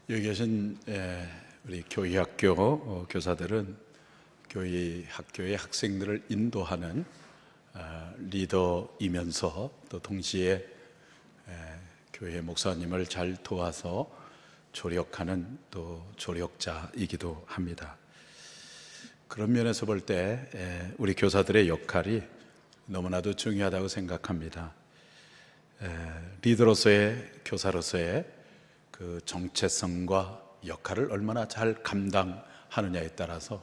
여기 계신 우리 교회학교 교사들은 교회 학교의 학생들을 인도하는 리더이면서 또 동시에 교회 목사님을 잘 도와서 조력하는 또 조력자이기도 합니다. 그런 면에서 볼 때 우리 교사들의 역할이 너무나도 중요하다고 생각합니다. 리더로서의, 교사로서의 그 정체성과 역할을 얼마나 잘 감당하느냐에 따라서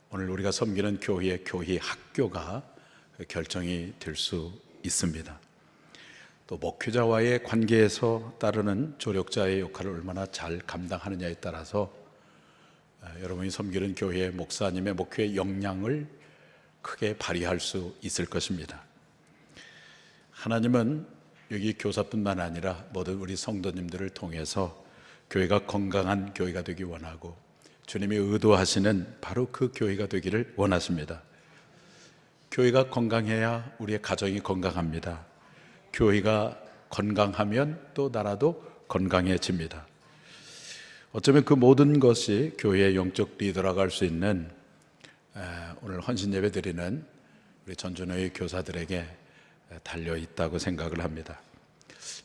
오늘 우리가 섬기는 교회의 교회 학교가 결정이 될 수 있습니다. 또 목회자와의 관계에서 따르는 조력자의 역할을 얼마나 잘 감당하느냐에 따라서 여러분이 섬기는 교회의 목사님의 목회의 역량을 크게 발휘할 수 있을 것입니다. 하나님은 여기 교사뿐만 아니라 모든 우리 성도님들을 통해서 교회가 건강한 교회가 되기 원하고 주님이 의도하시는 바로 그 교회가 되기를 원하십니다. 교회가 건강해야 우리의 가정이 건강합니다. 교회가 건강하면 또 나라도 건강해집니다. 어쩌면 그 모든 것이 교회의 영적 리더라고 할 수 있는 오늘 헌신 예배 드리는 우리 전준호의 교사들에게 달려있다고 생각을 합니다.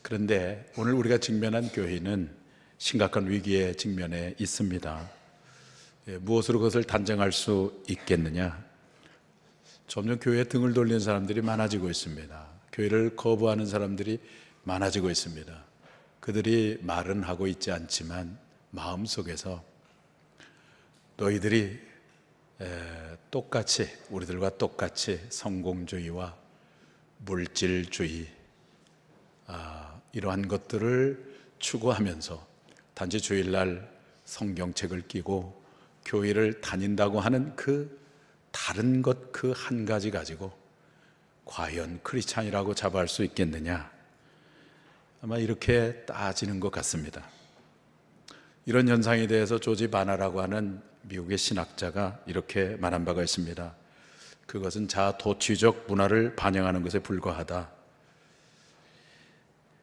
그런데 오늘 우리가 직면한 교회는 심각한 위기에 직면해 있습니다. 무엇으로 그것을 단정할 수 있겠느냐? 점점 교회에 등을 돌리는 사람들이 많아지고 있습니다. 교회를 거부하는 사람들이 많아지고 있습니다. 그들이 말은 하고 있지 않지만 마음속에서 너희들이 똑같이, 우리들과 똑같이 성공주의와 물질주의 이러한 것들을 추구하면서 단지 주일날 성경책을 끼고 교회를 다닌다고 하는 그 다른 것 그 한 가지 가지고 과연 크리스찬이라고 자부할 수 있겠느냐? 아마 이렇게 따지는 것 같습니다. 이런 현상에 대해서 조지 바나라고 하는 미국의 신학자가 이렇게 말한 바가 있습니다. 그것은 자도취적 문화를 반영하는 것에 불과하다.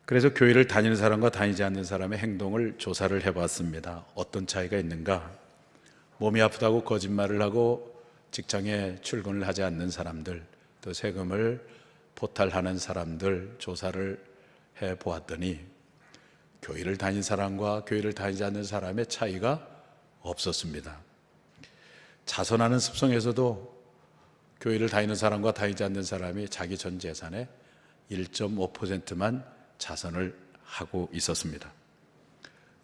그래서 교회를 다니는 사람과 다니지 않는 사람의 행동을 조사를 해봤습니다. 어떤 차이가 있는가? 몸이 아프다고 거짓말을 하고 직장에 출근을 하지 않는 사람들, 또 세금을 포탈하는 사람들 조사를 해보았더니 교회를 다니는 사람과 교회를 다니지 않는 사람의 차이가 없었습니다. 자선하는 습성에서도 교회를 다니는 사람과 다니지 않는 사람이 자기 전 재산의 1.5%만 자선을 하고 있었습니다.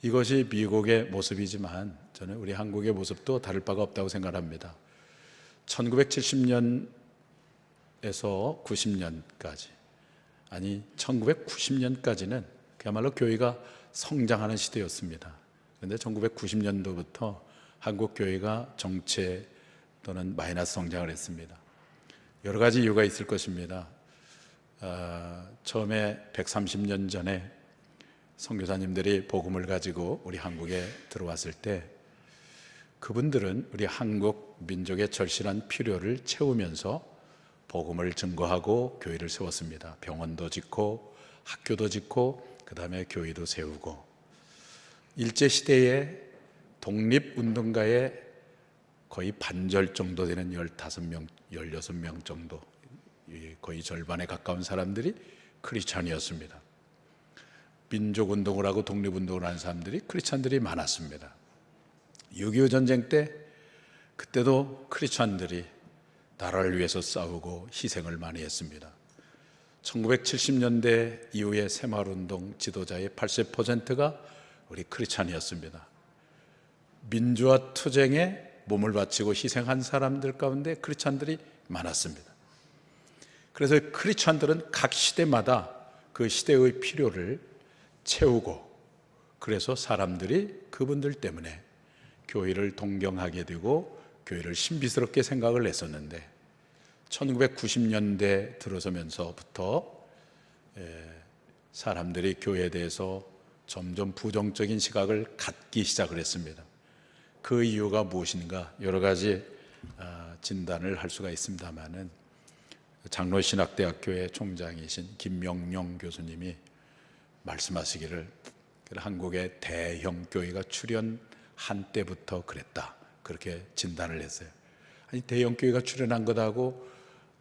이것이 미국의 모습이지만 저는 우리 한국의 모습도 다를 바가 없다고 생각합니다. 1970년에서 90년까지, 아니 1990년까지는 그야말로 교회가 성장하는 시대였습니다. 그런데 1990년도부터 한국 교회가 정체 또는 마이너스 성장을 했습니다. 여러 가지 이유가 있을 것입니다. 처음에 130년 전에 선교사님들이 복음을 가지고 우리 한국에 들어왔을 때 그분들은 우리 한국 민족의 절실한 필요를 채우면서 복음을 증거하고 교회를 세웠습니다. 병원도 짓고 학교도 짓고 그 다음에 교회도 세우고, 일제시대에 독립운동가의 거의 반절 정도 되는 15명, 16명 정도, 거의 절반에 가까운 사람들이 크리스찬이었습니다. 민족운동을 하고 독립운동을 하는 사람들이 크리스찬들이 많았습니다. 6.25 전쟁 때 그때도 크리스찬들이 나라를 위해서 싸우고 희생을 많이 했습니다. 1970년대 이후의 새마을운동 지도자의 80%가 우리 크리스찬이었습니다. 민주화 투쟁에 몸을 바치고 희생한 사람들 가운데 크리스찬들이 많았습니다. 그래서 크리스찬들은 각 시대마다 그 시대의 필요를 채우고, 그래서 사람들이 그분들 때문에 교회를 동경하게 되고 교회를 신비스럽게 생각을 했었는데 1990년대 들어서면서부터 사람들이 교회에 대해서 점점 부정적인 시각을 갖기 시작을 했습니다. 그 이유가 무엇인가 여러 가지 진단을 할 수가 있습니다만은 장로신학대학교의 총장이신 김명룡 교수님이 말씀하시기를 한국의 대형 교회가 출현한 때부터 그랬다, 그렇게 진단을 했어요. 아니, 대형 교회가 출현한 것하고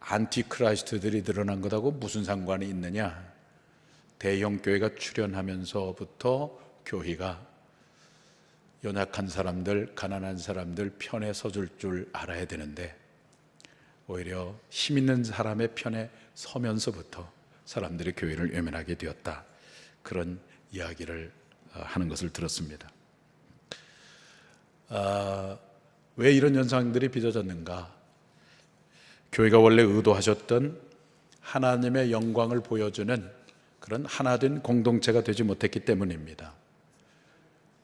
안티크라이스트들이 드러난 것하고 무슨 상관이 있느냐? 대형 교회가 출현하면서부터 교회가 연약한 사람들, 가난한 사람들 편에 서줄 줄 알아야 되는데 오히려 힘 있는 사람의 편에 서면서부터 사람들이 교회를 외면하게 되었다, 그런 이야기를 하는 것을 들었습니다. 왜 이런 현상들이 빚어졌는가? 교회가 원래 의도하셨던 하나님의 영광을 보여주는 그런 하나된 공동체가 되지 못했기 때문입니다.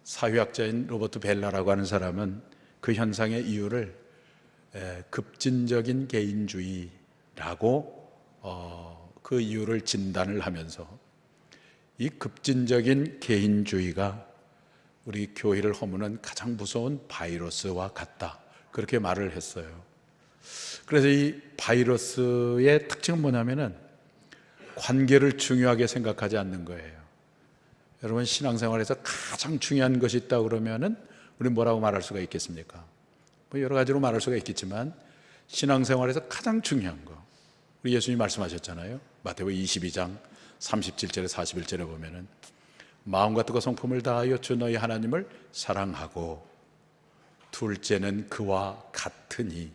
사회학자인 로버트 벨라라고 하는 사람은 그 현상의 이유를 급진적인 개인주의라고 그 이유를 진단을 하면서 이 급진적인 개인주의가 우리 교회를 허무는 가장 무서운 바이러스와 같다, 그렇게 말을 했어요. 그래서 이 바이러스의 특징은 뭐냐면은 관계를 중요하게 생각하지 않는 거예요. 여러분, 신앙생활에서 가장 중요한 것이 있다 그러면은 우리 뭐라고 말할 수가 있겠습니까? 뭐 여러 가지로 말할 수가 있겠지만 신앙생활에서 가장 중요한 거, 우리 예수님 말씀하셨잖아요. 마태복음 22장 37절에 41절에 보면은 마음과 뜻과 성품을 다하여 주 너희 하나님을 사랑하고 둘째는 그와 같으니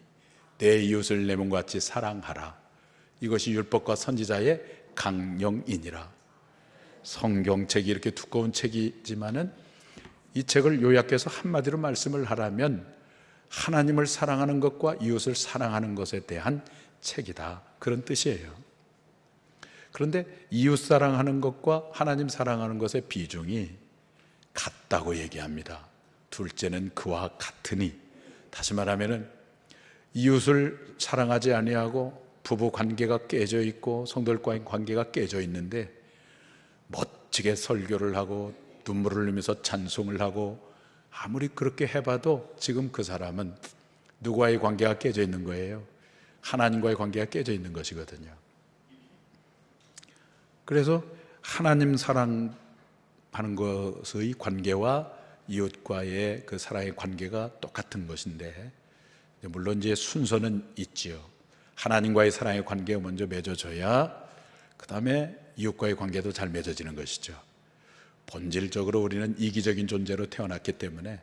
내 이웃을 내 몸과 같이 사랑하라. 이것이 율법과 선지자의 강령이니라. 성경책이 이렇게 두꺼운 책이지만은 이 책을 요약해서 한마디로 말씀을 하라면 하나님을 사랑하는 것과 이웃을 사랑하는 것에 대한 책이다, 그런 뜻이에요. 그런데 이웃 사랑하는 것과 하나님 사랑하는 것의 비중이 같다고 얘기합니다. 둘째는 그와 같으니, 다시 말하면은 이웃을 사랑하지 아니하고 부부 관계가 깨져 있고 성도들과의 관계가 깨져 있는데 멋지게 설교를 하고 눈물을 흘리면서 찬송을 하고 아무리 그렇게 해봐도 지금 그 사람은 누구와의 관계가 깨져 있는 거예요? 하나님과의 관계가 깨져 있는 것이거든요. 그래서 하나님 사랑하는 것의 관계와 이웃과의 그 사랑의 관계가 똑같은 것인데, 물론 이제 순서는 있지요. 하나님과의 사랑의 관계가 먼저 맺어져야 그 다음에 이웃과의 관계도 잘 맺어지는 것이죠. 본질적으로 우리는 이기적인 존재로 태어났기 때문에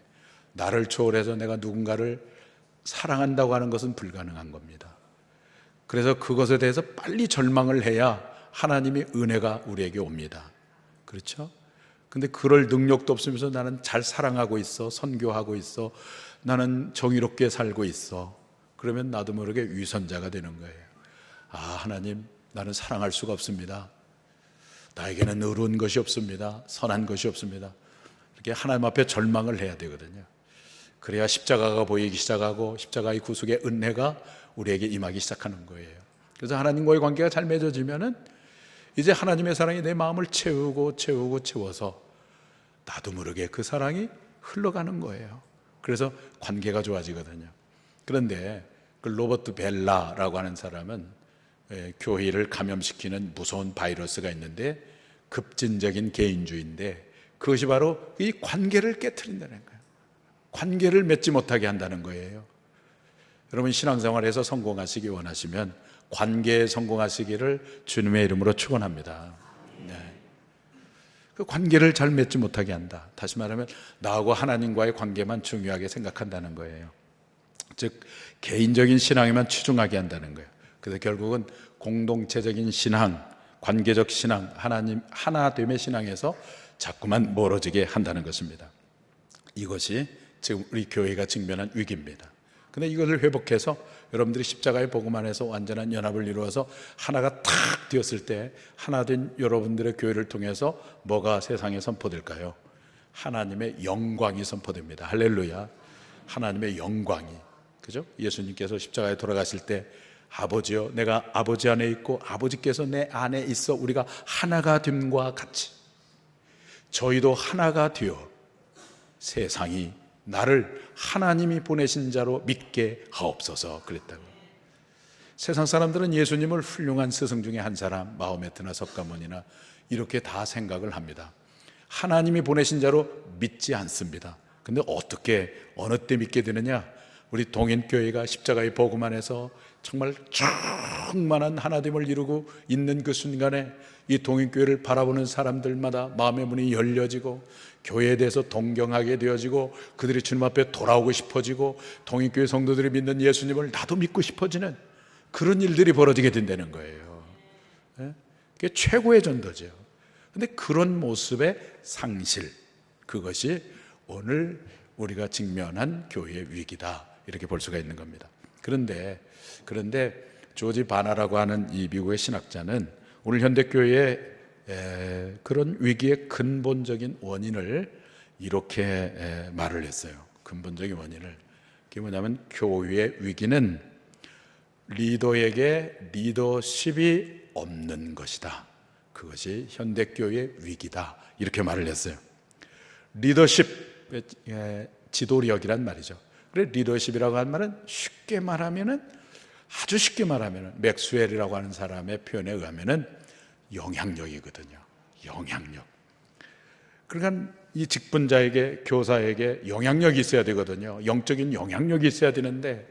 나를 초월해서 내가 누군가를 사랑한다고 하는 것은 불가능한 겁니다. 그래서 그것에 대해서 빨리 절망을 해야 하나님의 은혜가 우리에게 옵니다. 그렇죠? 근데 그럴 능력도 없으면서 나는 잘 사랑하고 있어, 선교하고 있어, 나는 정의롭게 살고 있어, 그러면 나도 모르게 위선자가 되는 거예요. 아, 하나님, 나는 사랑할 수가 없습니다. 나에게는 의로운 것이 없습니다. 선한 것이 없습니다. 이렇게 하나님 앞에 절망을 해야 되거든요. 그래야 십자가가 보이기 시작하고 십자가의 구속의 은혜가 우리에게 임하기 시작하는 거예요. 그래서 하나님과의 관계가 잘 맺어지면은 이제 하나님의 사랑이 내 마음을 채워서 나도 모르게 그 사랑이 흘러가는 거예요. 그래서 관계가 좋아지거든요. 그런데 그 로버트 벨라라고 하는 사람은 교회를 감염시키는 무서운 바이러스가 있는데 급진적인 개인주의인데 그것이 바로 이 관계를 깨트린다는 거예요. 관계를 맺지 못하게 한다는 거예요. 여러분, 신앙생활에서 성공하시기 원하시면 관계에 성공하시기를 주님의 이름으로 축원합니다. 네. 그 관계를 잘 맺지 못하게 한다. 다시 말하면 나하고 하나님과의 관계만 중요하게 생각한다는 거예요. 즉 개인적인 신앙에만 치중하게 한다는 거예요. 그래서 결국은 공동체적인 신앙, 관계적 신앙, 하나님 하나됨의 신앙에서 자꾸만 멀어지게 한다는 것입니다. 이것이 지금 우리 교회가 직면한 위기입니다. 근데 이것을 회복해서 여러분들이 십자가의 복음 안에서 완전한 연합을 이루어서 하나가 탁 되었을 때 하나된 여러분들의 교회를 통해서 뭐가 세상에 선포될까요? 하나님의 영광이 선포됩니다. 할렐루야. 하나님의 영광이, 그죠? 예수님께서 십자가에 돌아가실 때 아버지여, 내가 아버지 안에 있고 아버지께서 내 안에 있어 우리가 하나가 됨과 같이 저희도 하나가 되어 세상이 나를 하나님이 보내신 자로 믿게 하옵소서 그랬다고. 세상 사람들은 예수님을 훌륭한 스승 중에 한 사람, 마호메트나 석가모니나 이렇게 다 생각을 합니다. 하나님이 보내신 자로 믿지 않습니다. 근데 어떻게 어느 때 믿게 되느냐? 우리 동인교회가 십자가의 복음 안에서 정말 충만한 하나됨을 이루고 있는 그 순간에 이 동인교회를 바라보는 사람들마다 마음의 문이 열려지고 교회에 대해서 동경하게 되어지고 그들이 주님 앞에 돌아오고 싶어지고 동인교회 성도들이 믿는 예수님을 나도 믿고 싶어지는 그런 일들이 벌어지게 된다는 거예요. 그게 최고의 전도죠. 그런데 그런 모습의 상실, 그것이 오늘 우리가 직면한 교회의 위기다, 이렇게 볼 수가 있는 겁니다. 그런데 조지 바나라고 하는 이 미국의 신학자는 오늘 현대교회의 그런 위기의 근본적인 원인을 이렇게 말을 했어요. 근본적인 원인을. 그게 뭐냐면 교회의 위기는 리더에게 리더십이 없는 것이다. 그것이 현대교회의 위기다, 이렇게 말을 했어요. 리더십, 지도력이란 말이죠. 그래, 리더십이라고 하는 말은 아주 쉽게 말하면은 맥스웰이라고 하는 사람의 표현에 의하면은 영향력이거든요. 영향력. 그러니까 이 직분자에게, 교사에게 영향력이 있어야 되거든요. 영적인 영향력이 있어야 되는데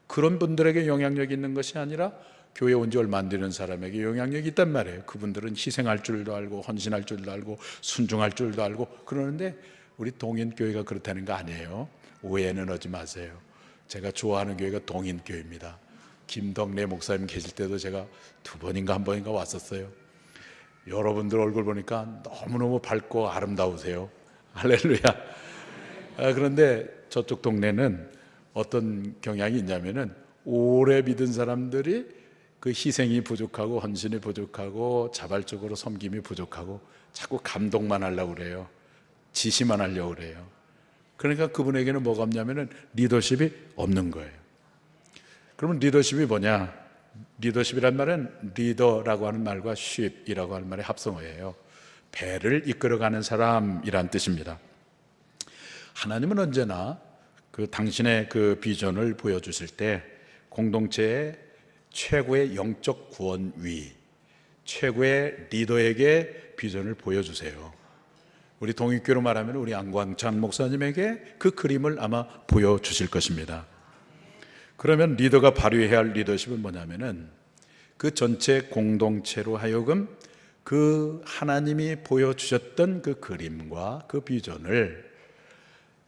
그런 분들에게 영향력이 있는 것이 아니라 교회 온 지 얼마 안 되는 사람에게 영향력이 있단 말이에요. 그분들은 희생할 줄도 알고 헌신할 줄도 알고 순종할 줄도 알고 그러는데 우리 동인교회가 그렇다는 거 아니에요. 오해는 하지 마세요. 제가 좋아하는 교회가 동인교회입니다. 김덕래 목사님 계실 때도 제가 2번인가 1번인가 왔었어요. 여러분들 얼굴 보니까 너무너무 밝고 아름다우세요. 할렐루야. 그런데 저쪽 동네는 어떤 경향이 있냐면은 오래 믿은 사람들이 그 희생이 부족하고 헌신이 부족하고 자발적으로 섬김이 부족하고 자꾸 감동만 하려고 그래요. 지시만 하려고 그래요. 그러니까 그분에게는 뭐가 없냐면은 리더십이 없는 거예요. 그러면 리더십이 뭐냐? 리더십이란 말은 리더라고 하는 말과 쉽이라고 하는 말의 합성어예요. 배를 이끌어가는 사람이란 뜻입니다. 하나님은 언제나 당신의 그 비전을 보여주실 때 공동체의 최고의 영적 구원위, 최고의 리더에게 비전을 보여주세요. 우리 동익교로 말하면 우리 안광찬 목사님에게 그 그림을 아마 보여주실 것입니다. 그러면 리더가 발휘해야 할 리더십은 뭐냐면은 그 전체 공동체로 하여금 그 하나님이 보여주셨던 그 그림과 그 비전을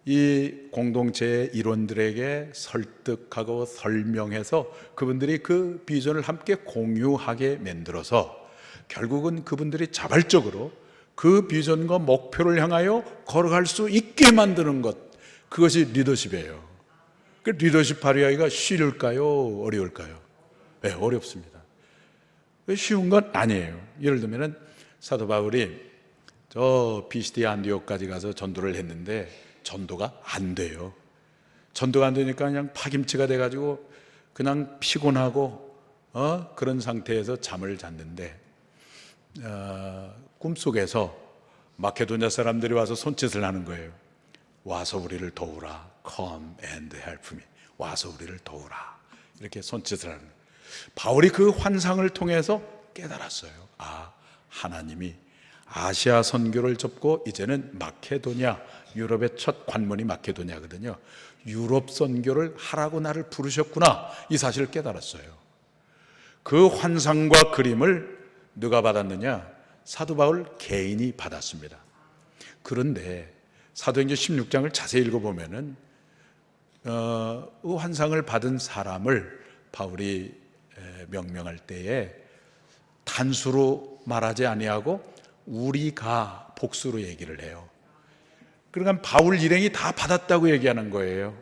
이 공동체의 일원들에게 설득하고 설명해서 그분들이 그 비전을 함께 공유하게 만들어서 결국은 그분들이 자발적으로 그 비전과 목표를 향하여 걸어갈 수 있게 만드는 것, 그것이 리더십이에요. 그 리더십 발휘하기가 쉬울까요? 어려울까요? 네, 어렵습니다. 쉬운 건 아니에요. 예를 들면 사도 바울이 저 비시디 안디옥까지 가서 전도를 했는데 전도가 안 돼요. 전도가 안 되니까 그냥 파김치가 돼가지고 그냥 피곤하고 그런 상태에서 잠을 잤는데 꿈속에서 마케도냐 사람들이 와서 손짓을 하는 거예요. 와서 우리를 도우라. Come and help me. 와서 우리를 도우라. 이렇게 손짓을 하는 거예요. 바울이 그 환상을 통해서 깨달았어요. 하나님이 아시아 선교를 접고 이제는 마케도냐, 유럽의 첫 관문이 마케도냐거든요. 유럽 선교를 하라고 나를 부르셨구나, 이 사실을 깨달았어요. 그 환상과 그림을 누가 받았느냐? 사도 바울 개인이 받았습니다. 그런데 사도행전 16장을 자세히 읽어보면은 그 환상을 받은 사람을 바울이 명명할 때에 단수로 말하지 아니하고 우리가 복수로 얘기를 해요. 그러니까 바울 일행이 다 받았다고 얘기하는 거예요.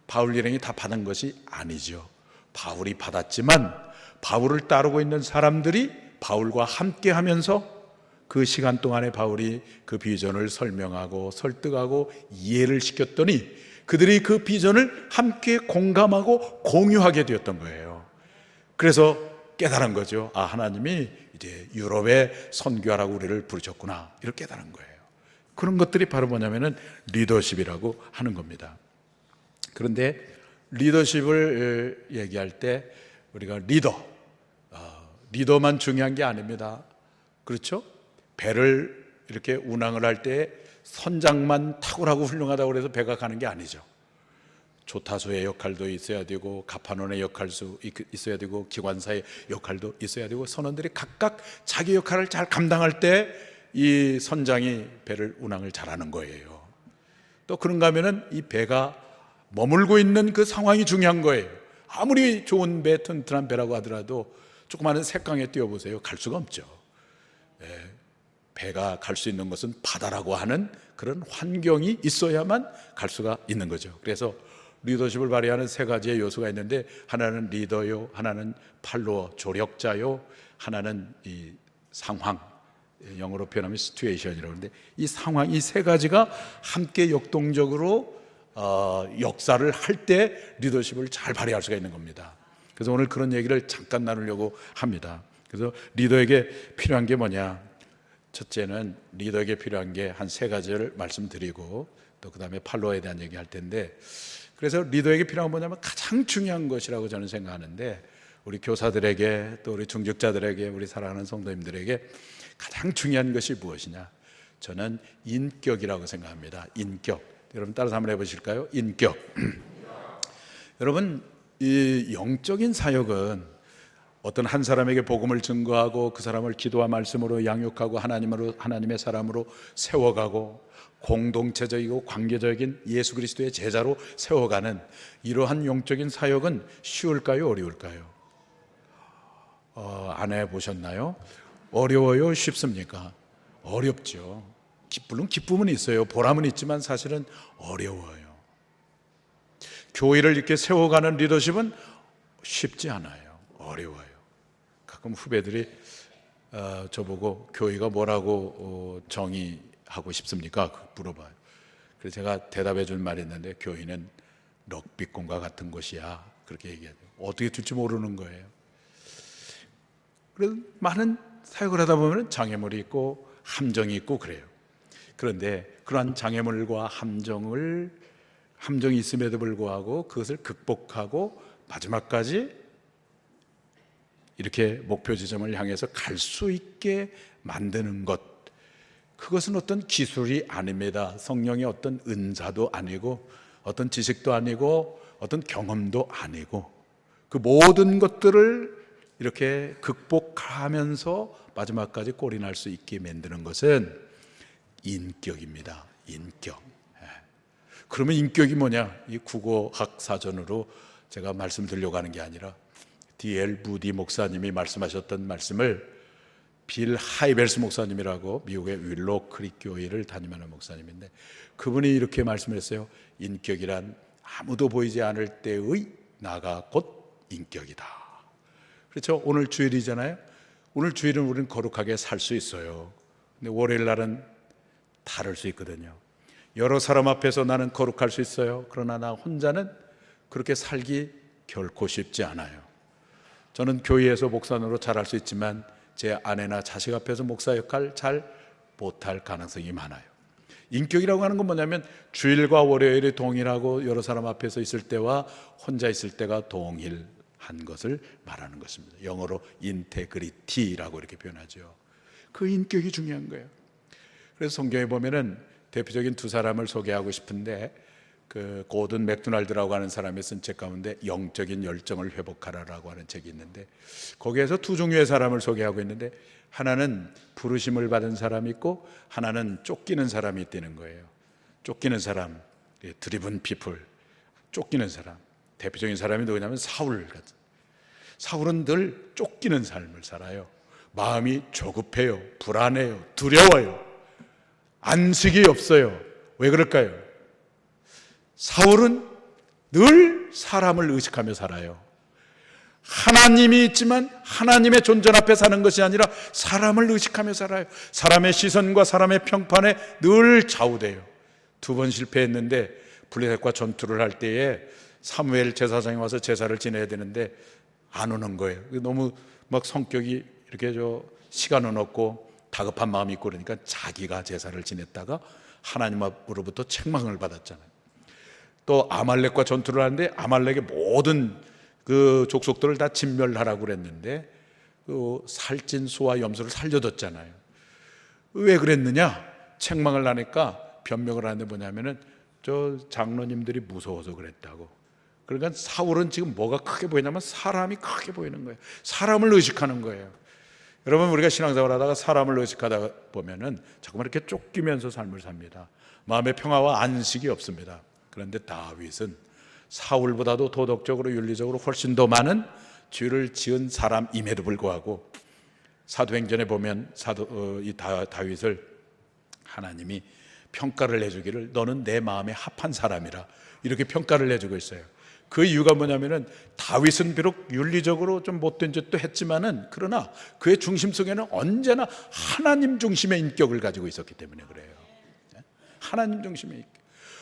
바울 일행이 다 받은 것이 아니죠. 바울이 받았지만 바울을 따르고 있는 사람들이 바울과 함께 하면서 그 시간 동안에 바울이 그 비전을 설명하고 설득하고 이해를 시켰더니 그들이 그 비전을 함께 공감하고 공유하게 되었던 거예요. 그래서 깨달은 거죠. 하나님이 이제 유럽에 선교하라고 우리를 부르셨구나, 이렇게 깨달은 거예요. 그런 것들이 바로 뭐냐면은 리더십이라고 하는 겁니다. 그런데 리더십을 얘기할 때 우리가 리더만 중요한 게 아닙니다. 그렇죠? 배를 이렇게 운항을 할 때 선장만 탁월하고 훌륭하다고 해서 배가 가는 게 아니죠. 조타수의 역할도 있어야 되고 갑판원의 역할도 있어야 되고 기관사의 역할도 있어야 되고 선원들이 각각 자기 역할을 잘 감당할 때 이 선장이 배를 운항을 잘하는 거예요. 또 그런가 하면은 이 배가 머물고 있는 그 상황이 중요한 거예요. 아무리 좋은 배, 튼튼한 배라고 하더라도 조그마한 색강에 띄워보세요. 갈 수가 없죠. 배가 갈 수 있는 것은 바다라고 하는 그런 환경이 있어야만 갈 수가 있는 거죠. 그래서 리더십을 발휘하는 세 가지의 요소가 있는데, 하나는 리더요, 하나는 팔로워, 조력자요, 하나는 이 상황, 영어로 표현하면 시츄에이션이라고 하는데, 이 상황, 이 세 가지가 함께 역동적으로 역사를 할 때 리더십을 잘 발휘할 수가 있는 겁니다. 그래서 오늘 그런 얘기를 잠깐 나누려고 합니다. 그래서 리더에게 필요한 게 뭐냐? 첫째는 리더에게 필요한 게 한 세 가지를 말씀드리고, 또 그 다음에 팔로워에 대한 얘기 할 텐데, 그래서 리더에게 필요한 건 뭐냐면 가장 중요한 것이라고 저는 생각하는데, 우리 교사들에게 또 우리 중직자들에게 우리 사랑하는 성도님들에게 가장 중요한 것이 무엇이냐? 저는 인격이라고 생각합니다. 인격. 여러분 따라서 한번 해보실까요? 인격. 여러분, 이 영적인 사역은 어떤 한 사람에게 복음을 증거하고 그 사람을 기도와 말씀으로 양육하고 하나님의 사람으로 세워가고 공동체적이고 관계적인 예수 그리스도의 제자로 세워가는 이러한 영적인 사역은 쉬울까요? 어려울까요? 안 해보셨나요? 어려워요? 쉽습니까? 어렵죠. 물론 기쁨은 있어요. 보람은 있지만 사실은 어려워요. 교회를 이렇게 세워가는 리더십은 쉽지 않아요. 어려워요. 가끔 후배들이 저보고 교회가 뭐라고 정의하고 싶습니까? 물어봐요. 그래서 제가 대답해 줄 말이 있는데, 교회는 럭비공과 같은 곳이야, 그렇게 얘기하죠. 어떻게 될지 모르는 거예요. 그래서 많은 사역을 하다 보면 장애물이 있고 함정이 있고 그래요. 그런데 그러한 장애물과 함정이 있음에도 불구하고 그것을 극복하고 마지막까지 이렇게 목표 지점을 향해서 갈 수 있게 만드는 것, 그것은 어떤 기술이 아닙니다. 성령의 어떤 은사도 아니고 어떤 지식도 아니고 어떤 경험도 아니고, 그 모든 것들을 이렇게 극복하면서 마지막까지 꼴이 날 수 있게 만드는 것은 인격입니다. 인격. 그러면 인격이 뭐냐? 이 국어학 사전으로 제가 말씀드리려고 하는 게 아니라 D.L. 무디 목사님이 말씀하셨던 말씀을 빌 하이벨스 목사님이라고 미국의 윌로 크릭 교회를 담임하는 목사님인데, 그분이 이렇게 말씀했어요. 인격이란 아무도 보이지 않을 때의 나가 곧 인격이다. 그렇죠? 오늘 주일이잖아요. 오늘 주일은 우리는 거룩하게 살 수 있어요. 근데 월요일 날은 다를 수 있거든요. 여러 사람 앞에서 나는 거룩할 수 있어요. 그러나 나 혼자는 그렇게 살기 결코 쉽지 않아요. 저는 교회에서 목사로 잘할 수 있지만 제 아내나 자식 앞에서 목사 역할 잘 못할 가능성이 많아요. 인격이라고 하는 건 뭐냐면 주일과 월요일이 동일하고 여러 사람 앞에서 있을 때와 혼자 있을 때가 동일한 것을 말하는 것입니다. 영어로 인테그리티라고 이렇게 표현하죠. 그 인격이 중요한 거예요. 그래서 성경에 보면은 대표적인 두 사람을 소개하고 싶은데, 그 고든 맥도날드라고 하는 사람이 쓴 책 가운데 영적인 열정을 회복하라라고 하는 책이 있는데, 거기에서 두 종류의 사람을 소개하고 있는데, 하나는 부르심을 받은 사람이 있고 하나는 쫓기는 사람이 있다는 거예요. 쫓기는 사람, 드리븐 피플, 쫓기는 사람. 대표적인 사람이 누구냐면 사울 같은. 사울은 늘 쫓기는 삶을 살아요. 마음이 조급해요, 불안해요, 두려워요, 안식이 없어요. 왜 그럴까요? 사울은 늘 사람을 의식하며 살아요. 하나님이 있지만 하나님의 존재 앞에 사는 것이 아니라 사람을 의식하며 살아요. 사람의 시선과 사람의 평판에 늘 좌우돼요. 2번 실패했는데 블레셋과 전투를 할 때에 사무엘 제사장이 와서 제사를 지내야 되는데 안 오는 거예요. 너무 막 성격이 이렇게 시간은 없고 다급한 마음이 있고 그러니까 자기가 제사를 지냈다가 하나님 앞으로부터 책망을 받았잖아요. 또 아말렉과 전투를 하는데 아말렉의 모든 그 족속들을 다 진멸하라고 그랬는데 그 살찐 소와 염소를 살려뒀잖아요. 왜 그랬느냐? 책망을 하니까 변명을 하는데 뭐냐면은 저 장로님들이 무서워서 그랬다고. 그러니까 사울은 지금 뭐가 크게 보이냐면 사람이 크게 보이는 거예요. 사람을 의식하는 거예요. 여러분, 우리가 신앙생활 하다가 사람을 의식하다 보면은 자꾸만 이렇게 쫓기면서 삶을 삽니다. 마음의 평화와 안식이 없습니다. 그런데 다윗은 사울보다도 도덕적으로 윤리적으로 훨씬 더 많은 죄를 지은 사람임에도 불구하고 사도행전에 보면 이 다윗을 하나님이 평가를 내주기를 너는 내 마음에 합한 사람이라 이렇게 평가를 내주고 있어요. 그 이유가 뭐냐면은 다윗은 비록 윤리적으로 좀 못된 짓도 했지만은 그러나 그의 중심 속에는 언제나 하나님 중심의 인격을 가지고 있었기 때문에 그래요. 하나님 중심의 인격.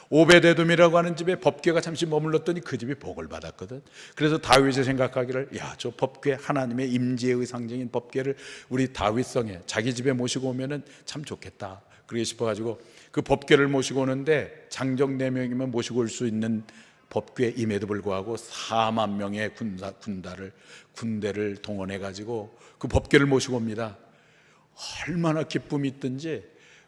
오베데돔이라고 하는 집에 법궤가 잠시 머물렀더니 그 집이 복을 받았거든. 그래서 다윗이 생각하기를 저 법궤, 하나님의 임재의 상징인 법궤를 우리 다윗성에 자기 집에 모시고 오면은 참 좋겠다 그러고 싶어가지고 그 법궤를 모시고 오는데 장정 4명이면 모시고 올 수 있는 법궤임에도 불구하고 4만 명의 군대를 동원해가지고 그 법궤를 모시고 옵니다. 얼마나 기쁨이 있든지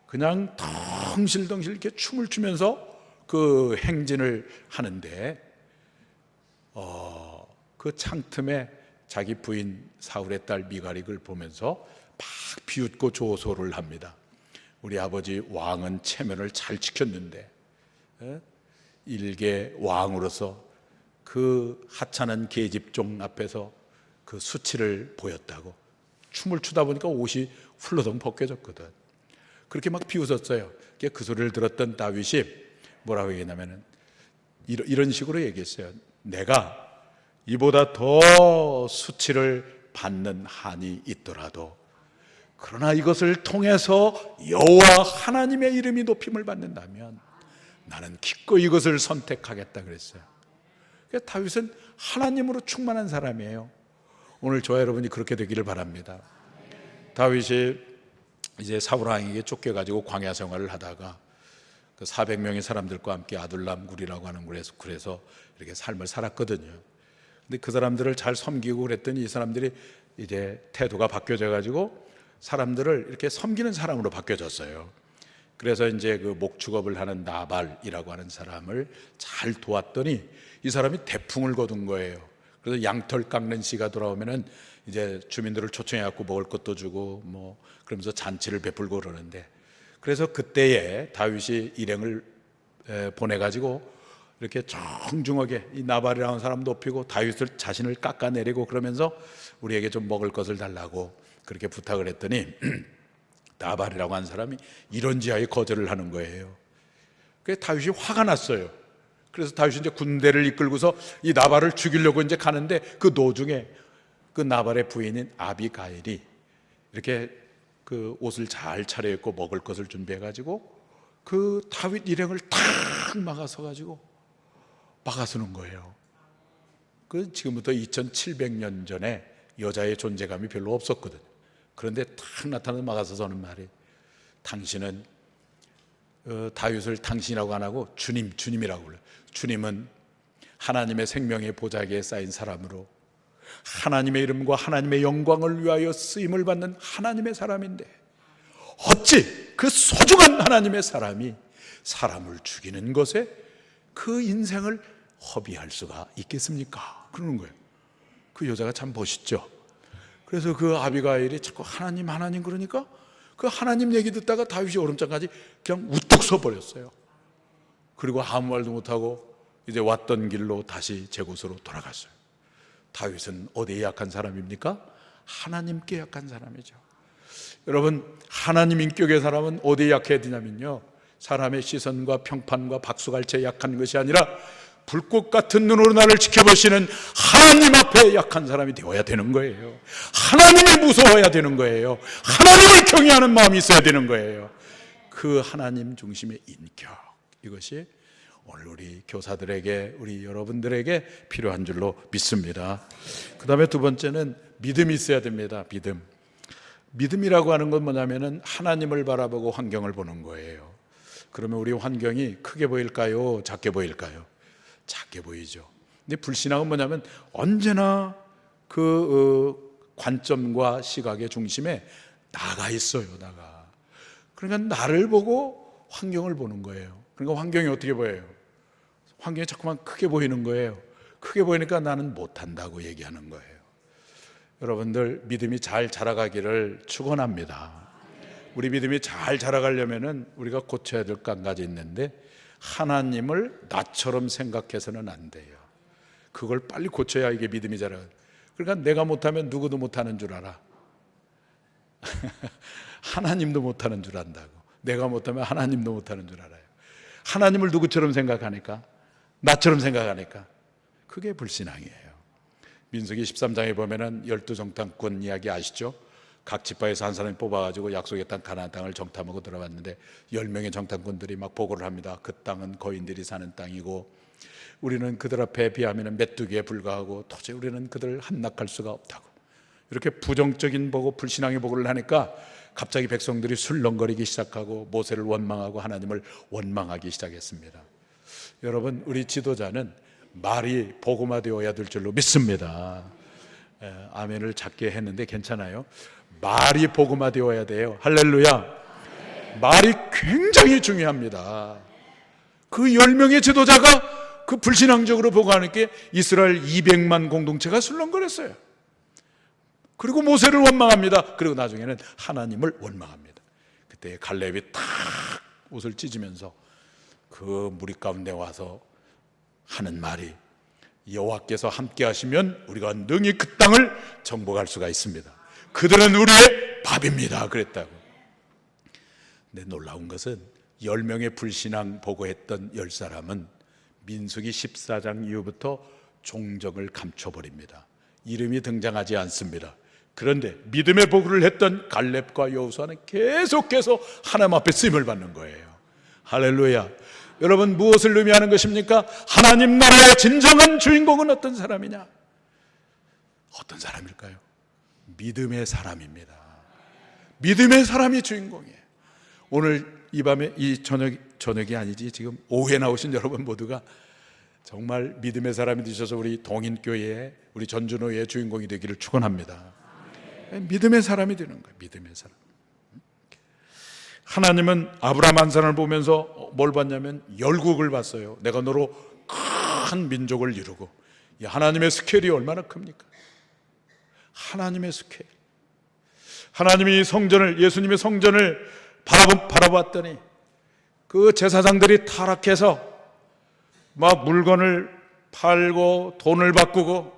그냥 덩실덩실 이렇게 춤을 추면서 그 행진을 하는데 그 창틈에 자기 부인 사울의 딸 미갈이 그걸 보면서 막 비웃고 조소를 합니다. 우리 아버지 왕은 체면을 잘 지켰는데 일개 왕으로서 그 하찮은 계집종 앞에서 그 수치를 보였다고. 춤을 추다 보니까 옷이 훌러덩 벗겨졌거든. 그렇게 막 비웃었어요. 그 소리를 들었던 다윗이 뭐라고 얘기했냐면은 이런 식으로 얘기했어요. 내가 이보다 더 수치를 받는 한이 있더라도 그러나 이것을 통해서 여호와 하나님의 이름이 높임을 받는다면 나는 기꺼이 이것을 선택하겠다 그랬어요. 그러니까 다윗은 하나님으로 충만한 사람이에요. 오늘 저와 여러분이 그렇게 되기를 바랍니다. 다윗이 이제 사울 왕에게 쫓겨가지고 광야 생활을 하다가 그 400명의 사람들과 함께 아둘람 굴이라고 하는 굴에서 이렇게 삶을 살았거든요. 근데 그 사람들을 잘 섬기고 그랬더니 이 사람들이 이제 태도가 바뀌어져 가지고 사람들을 이렇게 섬기는 사람으로 바뀌어졌어요. 그래서 이제 그 목축업을 하는 나발이라고 하는 사람을 잘 도왔더니 이 사람이 대풍을 거둔 거예요. 그래서 양털 깎는 시가 돌아오면은 이제 주민들을 초청해 갖고 먹을 것도 주고 뭐 그러면서 잔치를 베풀고 그러는데, 그래서 그때에 다윗이 일행을 보내 가지고 이렇게 정중하게 이 나발이라는 사람 높이고 다윗을 자신을 깎아내리고 그러면서 우리에게 좀 먹을 것을 달라고 그렇게 부탁을 했더니 나발이라고 하는 사람이 이런지하에 거절을 하는 거예요. 그래서 다윗이 화가 났어요. 그래서 다윗이 이제 군대를 이끌고서 이 나발을 죽이려고 이제 가는데 그 도중에 그 나발의 부인인 아비가일이 이렇게 그 옷을 잘 차려입고 먹을 것을 준비해 가지고 그 다윗 일행을 탁 막아서 가지고 막아서는 거예요. 그 지금부터 2700년 전에 여자의 존재감이 별로 없었거든. 그런데 탁 나타나서 막아서서 하는 말이, 당신은 다윗을 당신이라고 안 하고 주님이라고 불러요. 주님은 하나님의 생명의 보좌기에 쌓인 사람으로 하나님의 이름과 하나님의 영광을 위하여 쓰임을 받는 하나님의 사람인데 어찌 그 소중한 하나님의 사람이 사람을 죽이는 것에 그 인생을 허비할 수가 있겠습니까? 그러는 거예요. 그 여자가 참 멋있죠. 그래서 그 아비가일이 자꾸 하나님 그러니까 그 하나님 얘기 듣다가 다윗이 오름장까지 그냥 우뚝 서버렸어요. 그리고 아무 말도 못하고 이제 왔던 길로 다시 제 곳으로 돌아갔어요. 다윗은 어디에 약한 사람입니까? 하나님께 약한 사람이죠. 여러분, 하나님 인격의 사람은 어디에 약해야 되냐면요, 사람의 시선과 평판과 박수갈채에 약한 것이 아니라 불꽃 같은 눈으로 나를 지켜보시는 하나님 앞에 약한 사람이 되어야 되는 거예요. 하나님을 무서워해야 되는 거예요. 하나님을 경외하는 마음이 있어야 되는 거예요. 그 하나님 중심의 인격, 이것이 오늘 우리 교사들에게, 우리 여러분들에게 필요한 줄로 믿습니다. 그 다음에 두 번째는 믿음이 있어야 됩니다. 믿음이라고 하는 건 뭐냐면은 하나님을 바라보고 환경을 보는 거예요. 그러면 우리 환경이 크게 보일까요? 작게 보일까요? 작게 보이죠. 근데 불신앙은 뭐냐면 언제나 그 관점과 시각의 중심에 나가 있어요. 그러니까 나를 보고 환경을 보는 거예요. 그러니까 환경이 어떻게 보여요? 환경이 자꾸만 크게 보이는 거예요. 크게 보이니까 나는 못한다고 얘기하는 거예요. 여러분들 믿음이 잘 자라가기를 축원합니다. 우리 믿음이 잘 자라가려면은 우리가 고쳐야 될 것 한 가지 있는데, 하나님을 나처럼 생각해서는 안 돼요. 그걸 빨리 고쳐야 이게 믿음이 자라요. 그러니까 내가 못하면 누구도 못하는 줄 알아. 하나님도 못하는 줄 안다고. 내가 못하면 하나님도 못하는 줄 알아요. 하나님을 누구처럼 생각하니까, 나처럼 생각하니까 그게 불신앙이에요. 민수기 13장에 보면은 12정탐꾼 이야기 아시죠? 각 지파에서 한 사람이 뽑아가지고 약속의 땅 가나안 땅을 정탐하고 들어갔는데 10명의 정탐꾼들이 막 보고를 합니다. 그 땅은 거인들이 사는 땅이고 우리는 그들 앞에 비하면 메뚜기에 불과하고 도저히 우리는 그들을 함락할 수가 없다고, 이렇게 부정적인 보고 불신앙의 보고를 하니까 갑자기 백성들이 술렁거리기 시작하고 모세를 원망하고 하나님을 원망하기 시작했습니다. 여러분, 우리 지도자는 말이 복음화되어야 될 줄로 믿습니다. 아멘을 작게 했는데 괜찮아요. 말이 복음화되어야 돼요. 할렐루야. 말이 굉장히 중요합니다. 그 10명의 지도자가 그 불신앙적으로 보고하니까 이스라엘 200만 공동체가 술렁거렸어요. 그리고 모세를 원망합니다. 그리고 나중에는 하나님을 원망합니다. 그때 갈렙이 탁 옷을 찢으면서 그 무리 가운데 와서 하는 말이, 여호와께서 함께 하시면 우리가 능히 그 땅을 정복할 수가 있습니다. 그들은 우리의 밥입니다. 그랬다고. 근데 놀라운 것은 10명의 불신앙 보고했던 10사람은 민수기 14장 이후부터 종적을 감춰버립니다. 이름이 등장하지 않습니다. 그런데 믿음의 보고를 했던 갈렙과 여호수아는 계속해서 하나님 앞에 쓰임을 받는 거예요. 할렐루야. 여러분, 무엇을 의미하는 것입니까? 하나님 나라의 진정한 주인공은 어떤 사람이냐? 어떤 사람일까요? 믿음의 사람입니다. 믿음의 사람이 주인공이에요. 오늘 이 밤에, 이 저녁이 아니지 지금 오후에 나오신 여러분 모두가 정말 믿음의 사람이 되셔서 우리 동인교회에, 우리 전준호의 주인공이 되기를 축원합니다. 믿음의 사람이 되는 거예요. 믿음의 사람. 하나님은 아브라함 한 사람을 보면서 뭘 봤냐면 열국을 봤어요. 내가 너로 큰 민족을 이루고. 하나님의 스케일이 얼마나 큽니까? 하나님의 스케일. 하나님이 성전을, 예수님의 성전을 바라봤더니 그 제사장들이 타락해서 막 물건을 팔고 돈을 바꾸고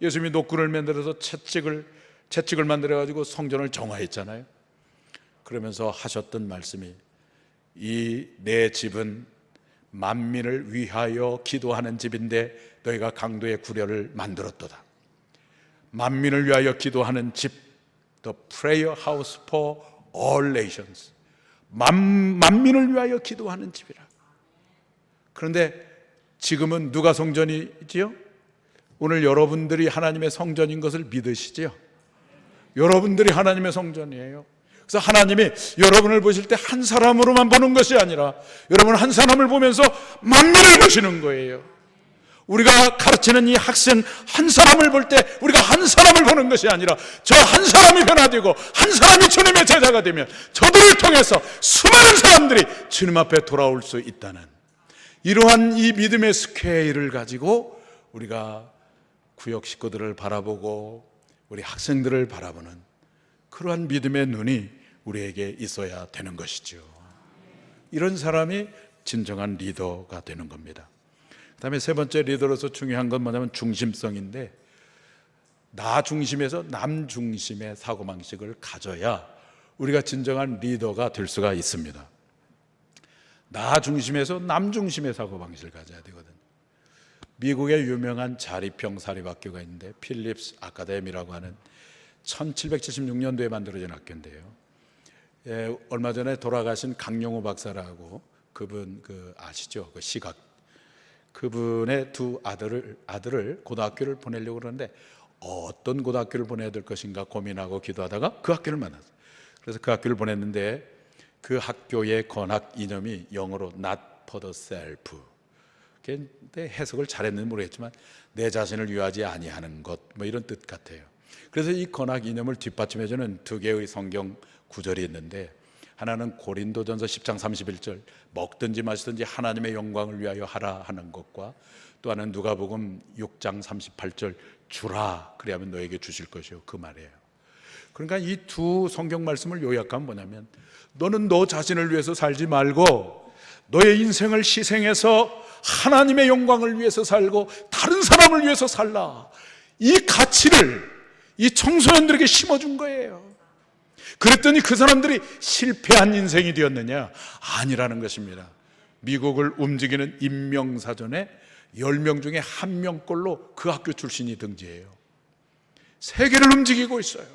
예수님이 노구를 만들어서 채찍을 만들어가지고 성전을 정화했잖아요. 그러면서 하셨던 말씀이, 이 내 집은 만민을 위하여 기도하는 집인데 너희가 강도의 구려를 만들었도다. 만민을 위하여 기도하는 집, The prayer house for all nations. 만민을 위하여 기도하는 집이라. 그런데 지금은 누가 성전이지요? 오늘 여러분들이 하나님의 성전인 것을 믿으시지요? 여러분들이 하나님의 성전이에요. 그래서 하나님이 여러분을 보실 때 한 사람으로만 보는 것이 아니라 여러분 한 사람을 보면서 만민을 보시는 거예요. 우리가 가르치는 이 학생 한 사람을 볼 때 우리가 한 사람을 보는 것이 아니라 저 한 사람이 변화되고 한 사람이 주님의 제자가 되면 저들을 통해서 수많은 사람들이 주님 앞에 돌아올 수 있다는 이러한 이 믿음의 스케일을 가지고 우리가 구역 식구들을 바라보고 우리 학생들을 바라보는 그러한 믿음의 눈이 우리에게 있어야 되는 것이죠. 이런 사람이 진정한 리더가 되는 겁니다. 그 다음에 세 번째 리더로서 중요한 건 뭐냐면 중심성인데, 나 중심에서 남 중심의 사고방식을 가져야 우리가 진정한 리더가 될 수가 있습니다. 나 중심에서 남 중심의 사고방식을 가져야 되거든요. 미국의 유명한 자립형 사립학교가 있는데 필립스 아카데미라고 하는 1776년도에 만들어진 학교인데요. 얼마 전에 돌아가신 강용호 박사라고, 그분 아시죠? 그 시각, 그분의 두 아들을 고등학교를 보내려고 그러는데 어떤 고등학교를 보내야 될 것인가 고민하고 기도하다가 그 학교를 만났어요. 그래서 그 학교를 보냈는데 그 학교의 건학 이념이 영어로 Not for the self. 근데 해석을 잘했는지 모르겠지만 내 자신을 위하지 아니하는 것, 뭐 이런 뜻 같아요. 그래서 이 건학 이념을 뒷받침해주는 두 개의 성경 구절이 있는데, 하나는 고린도전서 10장 31절 먹든지 마시든지 하나님의 영광을 위하여 하라 하는 것과, 또 하나는 누가복음 6장 38절 주라 그리하면 너에게 주실 것이요, 그 말이에요. 그러니까 이 두 성경 말씀을 요약하면 뭐냐면, 너는 너 자신을 위해서 살지 말고 너의 인생을 희생해서 하나님의 영광을 위해서 살고 다른 사람을 위해서 살라, 이 가치를 이 청소년들에게 심어준 거예요. 그랬더니 그 사람들이 실패한 인생이 되었느냐? 아니라는 것입니다. 미국을 움직이는 임명사전에 10명 중에 1명꼴로 그 학교 출신이 등재해요. 세계를 움직이고 있어요.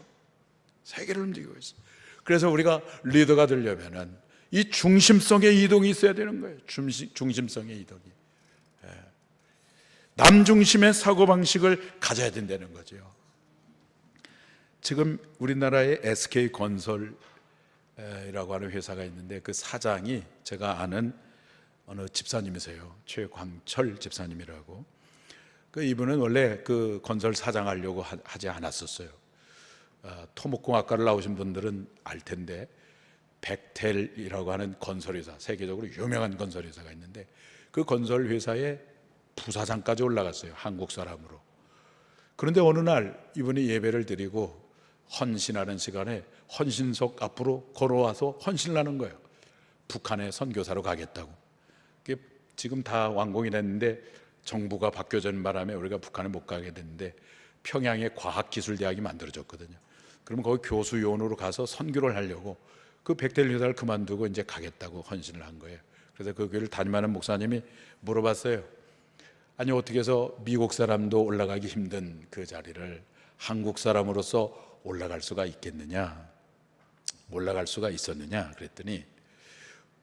세계를 움직이고 있어요. 그래서 우리가 리더가 되려면은 이 중심성의 이동이 있어야 되는 거예요. 중심성의 이동이. 남 중심의 사고방식을 가져야 된다는 거죠. 지금 우리나라에 SK건설이라고 하는 회사가 있는데, 그 사장이 제가 아는 어느 집사님이세요. 최광철 집사님이라고. 그 이분은 원래 그 건설 사장 하려고 하지 않았었어요. 토목공학과를 나오신 분들은 알 텐데, 벡텔이라고 하는 건설회사, 세계적으로 유명한 건설회사가 있는데, 그 건설회사의 부사장까지 올라갔어요, 한국 사람으로. 그런데 어느 날 이분이 예배를 드리고 헌신하는 시간에 헌신석 앞으로 걸어와서 헌신을 하는 거예요. 북한에 선교사로 가겠다고. 지금 다 완공이 됐는데 정부가 바뀌어진 바람에 우리가 북한에 못 가게 됐는데, 평양에 과학기술대학이 만들어졌거든요. 그러면 거기 교수 요원으로 가서 선교를 하려고 그 벡텔 회사를 그만두고 이제 가겠다고 헌신을 한 거예요. 그래서 그 교회를 담임하는 목사님이 물어봤어요. 아니, 어떻게 해서 미국 사람도 올라가기 힘든 그 자리를 한국 사람으로서 올라갈 수가 있겠느냐, 올라갈 수가 있었느냐 그랬더니,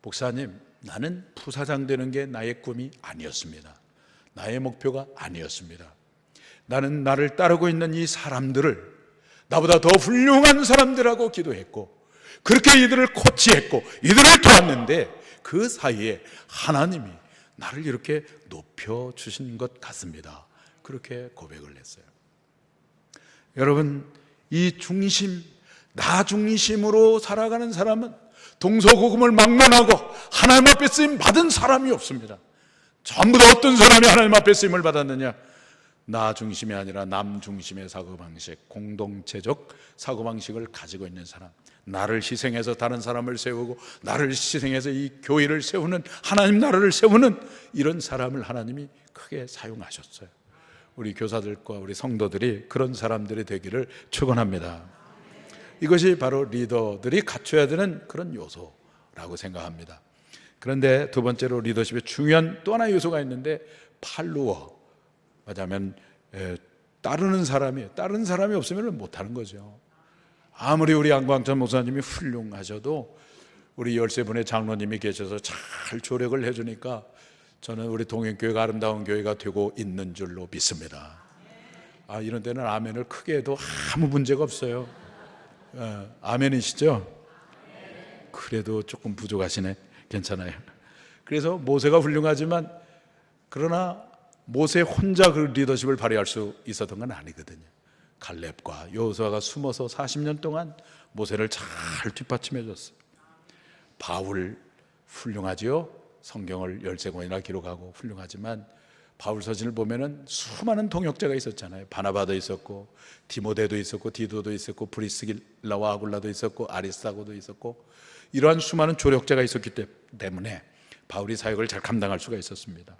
목사님, 나는 부사장 되는 게 나의 꿈이 아니었습니다. 나의 목표가 아니었습니다. 나는 나를 따르고 있는 이 사람들을 나보다 더 훌륭한 사람들하고 기도했고, 그렇게 이들을 코치했고 이들을 도왔는데, 그 사이에 하나님이 나를 이렇게 높여주신 것 같습니다. 그렇게 고백을 했어요. 여러분, 이 중심, 나 중심으로 살아가는 사람은 동서고금을 막론하고 하나님 앞에 쓰임 받은 사람이 없습니다. 전부 다 어떤 사람이 하나님 앞에 쓰임을 받았느냐? 나 중심이 아니라 남 중심의 사고방식, 공동체적 사고방식을 가지고 있는 사람, 나를 희생해서 다른 사람을 세우고 나를 희생해서 이 교회를 세우는, 하나님 나라를 세우는 이런 사람을 하나님이 크게 사용하셨어요. 우리 교사들과 우리 성도들이 그런 사람들이 되기를 축원합니다. 이것이 바로 리더들이 갖춰야 되는 그런 요소라고 생각합니다. 그런데 두 번째로 리더십에 중요한 또 하나의 요소가 있는데, 팔로워, 맞아면 따르는 사람이에요. 따르는 사람이 없으면 못하는 거죠. 아무리 우리 안광찬 목사님이 훌륭하셔도 우리 13분의 장로님이 계셔서 잘 조력을 해주니까 저는 우리 동행교회가 아름다운 교회가 되고 있는 줄로 믿습니다. 이런 데는 아멘을 크게 해도 아무 문제가 없어요. 아멘이시죠? 그래도 조금 부족하시네. 괜찮아요. 그래서 모세가 훌륭하지만, 그러나 모세 혼자 그 리더십을 발휘할 수 있었던 건 아니거든요. 갈렙과 여호수아가 숨어서 40년 동안 모세를 잘 뒷받침해 줬어요. 바울 훌륭하지요. 성경을 13권이나 기록하고 훌륭하지만, 바울 서신을 보면은 수많은 동역자가 있었잖아요. 바나바도 있었고, 디모데도 있었고, 디도도 있었고, 브리스길라와 아굴라도 있었고, 아리스타고도 있었고, 이러한 수많은 조력자가 있었기 때문에 바울이 사역을 잘 감당할 수가 있었습니다.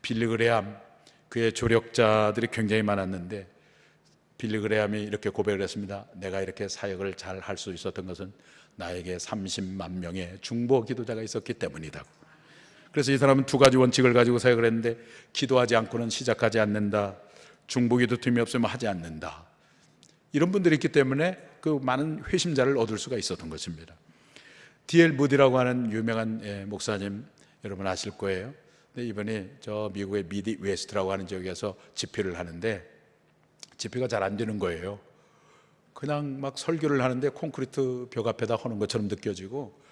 빌리그레암, 그의 조력자들이 굉장히 많았는데, 빌리그레암이 이렇게 고백을 했습니다. 내가 이렇게 사역을 잘 할 수 있었던 것은 나에게 30만 명의 중보 기도자가 있었기 때문이다. 그래서 이 사람은 두 가지 원칙을 가지고 사역을 했는데, 기도하지 않고는 시작하지 않는다, 중보기도 틈이 없으면 하지 않는다. 이런 분들이 있기 때문에 그 많은 회심자를 얻을 수가 있었던 것입니다. D.L. 무디라고 하는 유명한 목사님 여러분 아실 거예요. 근데 이번에 저 미국의 미디 웨스트라고 하는 지역에서 집회를 하는데, 집회가 잘 안 되는 거예요. 그냥 막 설교를 하는데 콘크리트 벽 앞에다 하는 것처럼 느껴지고,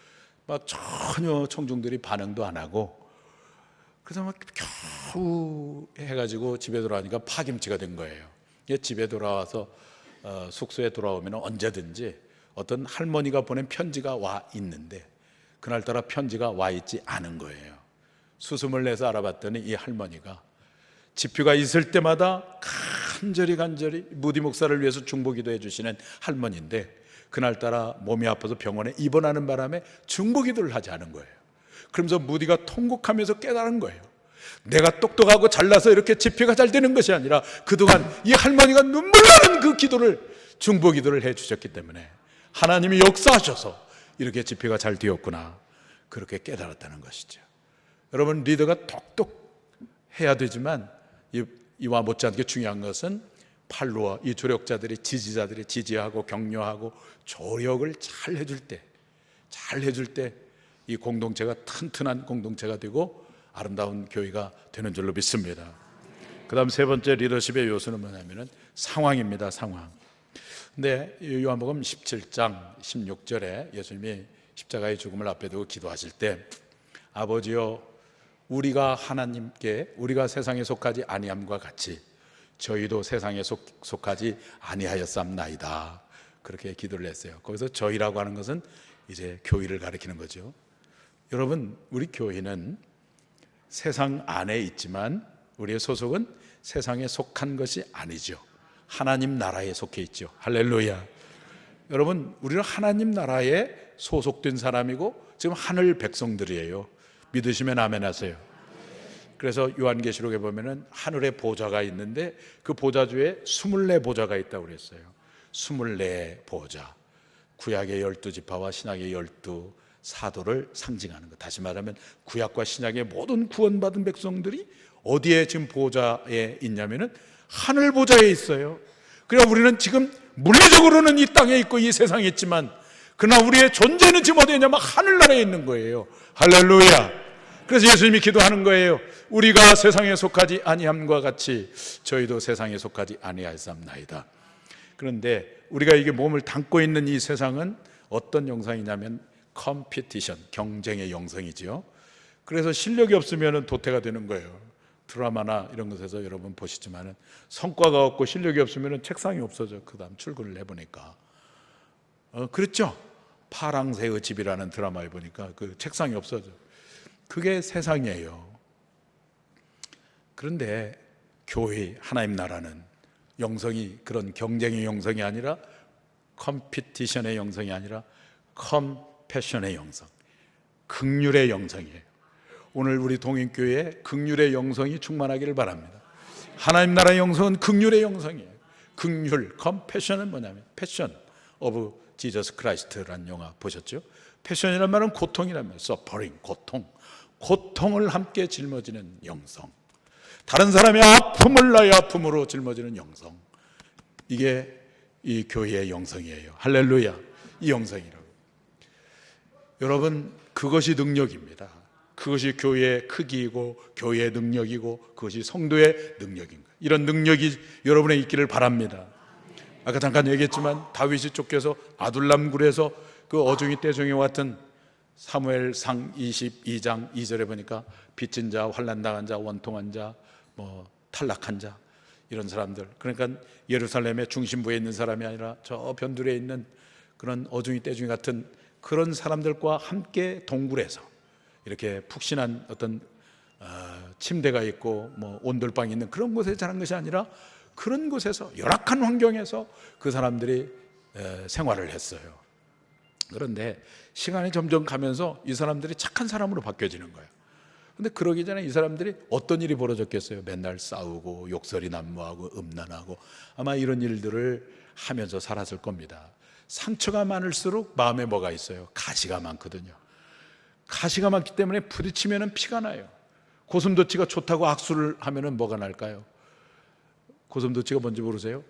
막 전혀 청중들이 반응도 안 하고, 그래서 막 겨우 해가지고 집에 돌아오니까 파김치가 된 거예요. 집에 돌아와서 숙소에 돌아오면 언제든지 어떤 할머니가 보낸 편지가 와 있는데 그날따라 편지가 와 있지 않은 거예요. 수습을 내서 알아봤더니 이 할머니가 집회가 있을 때마다 간절히 무디 목사를 위해서 중보기도 해주시는 할머니인데 그날따라 몸이 아파서 병원에 입원하는 바람에 중보기도를 하지 않은 거예요. 그러면서 무디가 통곡하면서 깨달은 거예요. 내가 똑똑하고 잘나서 이렇게 집회가 잘 되는 것이 아니라 그동안 이 할머니가 눈물 나는 그 기도를, 중보기도를 해주셨기 때문에 하나님이 역사하셔서 이렇게 집회가 잘 되었구나, 그렇게 깨달았다는 것이죠. 여러분, 리더가 똑똑해야 되지만 이와 못지않게 중요한 것은 팔로워, 이 조력자들이, 지지자들이 지지하고 격려하고 조력을 잘 해줄 때 이 공동체가 튼튼한 공동체가 되고 아름다운 교회가 되는 줄로 믿습니다. 그 다음 세 번째 리더십의 요소는 뭐냐면은 상황입니다. 상황. 근데 요한복음 17장 16절에 예수님이 십자가의 죽음을 앞에 두고 기도하실 때 아버지여, 우리가 세상에 속하지 아니함과 같이 저희도 세상에 속하지 아니하였사옵나이다, 그렇게 기도를 했어요. 거기서 저희라고 하는 것은 이제 교회를 가리키는 거죠. 여러분, 우리 교회는 세상 안에 있지만 우리의 소속은 세상에 속한 것이 아니죠. 하나님 나라에 속해 있죠. 할렐루야. 여러분, 우리는 하나님 나라에 소속된 사람이고 지금 하늘 백성들이에요. 믿으시면 아멘 하세요. 그래서 요한계시록에 보면은 하늘에 보좌가 있는데 그 보좌 주에 24보좌가 있다고 그랬어요. 24보좌. 구약의 12지파와 신약의 12사도를 상징하는 것. 다시 말하면 구약과 신약의 모든 구원받은 백성들이 어디에 지금 보좌에 있냐면은 하늘 보좌에 있어요. 그러니까 우리는 지금 물리적으로는 이 땅에 있고 이 세상에 있지만 그러나 우리의 존재는 지금 어디에 있냐면 하늘나라에 있는 거예요. 할렐루야. 그래서 예수님이 기도하는 거예요. 우리가 세상에 속하지 아니함과 같이 저희도 세상에 속하지 아니하였사옵나이다. 그런데 우리가 이게 몸을 담고 있는 이 세상은 어떤 영상이냐면 컴피티션, 경쟁의 영상이죠. 그래서 실력이 없으면 도태가 되는 거예요. 드라마나 이런 것에서 여러분 보시지만은 성과가 없고 실력이 없으면 책상이 없어져. 그 다음 출근을 해보니까 그렇죠. 파랑새의 집이라는 드라마에 보니까 그 책상이 없어져. 그게 세상이에요. 그런데 교회, 하나님 나라는 영성이 그런 경쟁의 영성이 아니라 컴피티션의 영성이 아니라 컴패션의 영성, 긍휼의 영성이에요. 오늘 우리 동인교회에 긍휼의 영성이 충만하기를 바랍니다. 하나님 나라의 영성은 긍휼의 영성이에요. 긍휼, 컴패션은 뭐냐면 패션 오브 지저스 크라이스트라는 영화 보셨죠? 패션이란 말은 고통이란 말, 서퍼링, 고통을 함께 짊어지는 영성, 다른 사람의 아픔을 나의 아픔으로 짊어지는 영성, 이게 이 교회의 영성이에요. 할렐루야. 이 영성이라고. 여러분, 그것이 능력입니다. 그것이 교회의 크기이고 교회의 능력이고 그것이 성도의 능력인 거예요. 이런 능력이 여러분에 있기를 바랍니다. 아까 잠깐 얘기했지만 다윗이 쫓겨서 아둘람 굴에서 그 어중이 떼중이 같은 사무엘상 22장 2절에 보니까 빚진 자, 환난당한 자, 원통한 자, 탈락한 자, 이런 사람들, 그러니까 예루살렘의 중심부에 있는 사람이 아니라 저 변두리에 있는 그런 어중이 떼중이 같은 그런 사람들과 함께 동굴에서 이렇게 푹신한 어떤 침대가 있고 온돌방이 있는 그런 곳에 자란 것이 아니라 그런 곳에서, 열악한 환경에서 그 사람들이 생활을 했어요. 그런데 시간이 점점 가면서 이 사람들이 착한 사람으로 바뀌어지는 거예요. 근데 그러기 전에 이 사람들이 어떤 일이 벌어졌겠어요? 맨날 싸우고 욕설이 난무하고 음란하고 아마 이런 일들을 하면서 살았을 겁니다. 상처가 많을수록 마음에 뭐가 있어요? 가시가 많거든요. 가시가 많기 때문에 부딪히면 피가 나요. 고슴도치가 좋다고 악수를 하면 뭐가 날까요? 고슴도치가 뭔지 모르세요?